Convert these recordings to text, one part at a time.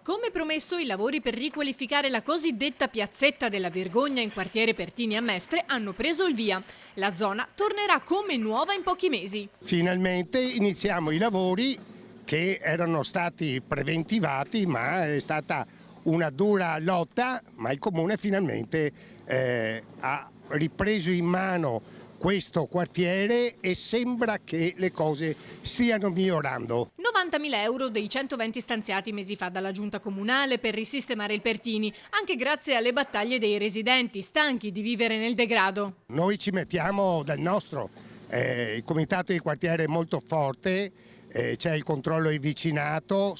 Come promesso, i lavori per riqualificare la cosiddetta piazzetta della Vergogna in quartiere Pertini a Mestre hanno preso il via. La zona tornerà come nuova in pochi mesi. Finalmente iniziamo i lavori che erano stati preventivati, ma è stata una dura lotta, ma il Comune finalmente ha ripreso in mano questo quartiere e sembra che le cose stiano migliorando. 90.000 euro dei 120 stanziati mesi fa dalla Giunta Comunale per risistemare il Pertini, anche grazie alle battaglie dei residenti, stanchi di vivere nel degrado. Noi ci mettiamo dal nostro, il comitato di quartiere è molto forte, c'è il controllo di vicinato,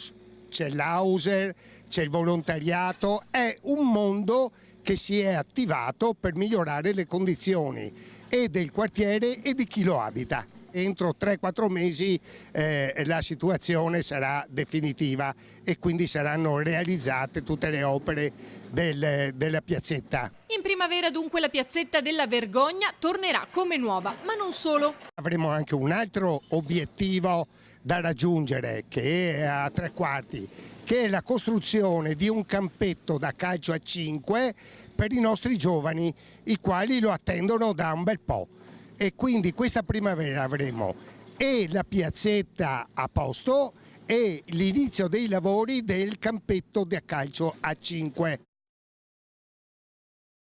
c'è l'Auser, c'è il volontariato, è un mondo che si è attivato per migliorare le condizioni e del quartiere e di chi lo abita. Entro 3-4 mesi la situazione sarà definitiva e quindi saranno realizzate tutte le opere della piazzetta. In primavera dunque la piazzetta della Vergogna tornerà come nuova, ma non solo. Avremo anche un altro obiettivo da raggiungere, che è a 3/4, che è la costruzione di un campetto da calcio a 5 per i nostri giovani, i quali lo attendono da un bel po'. E quindi questa primavera avremo e la piazzetta a posto e l'inizio dei lavori del campetto da calcio a 5.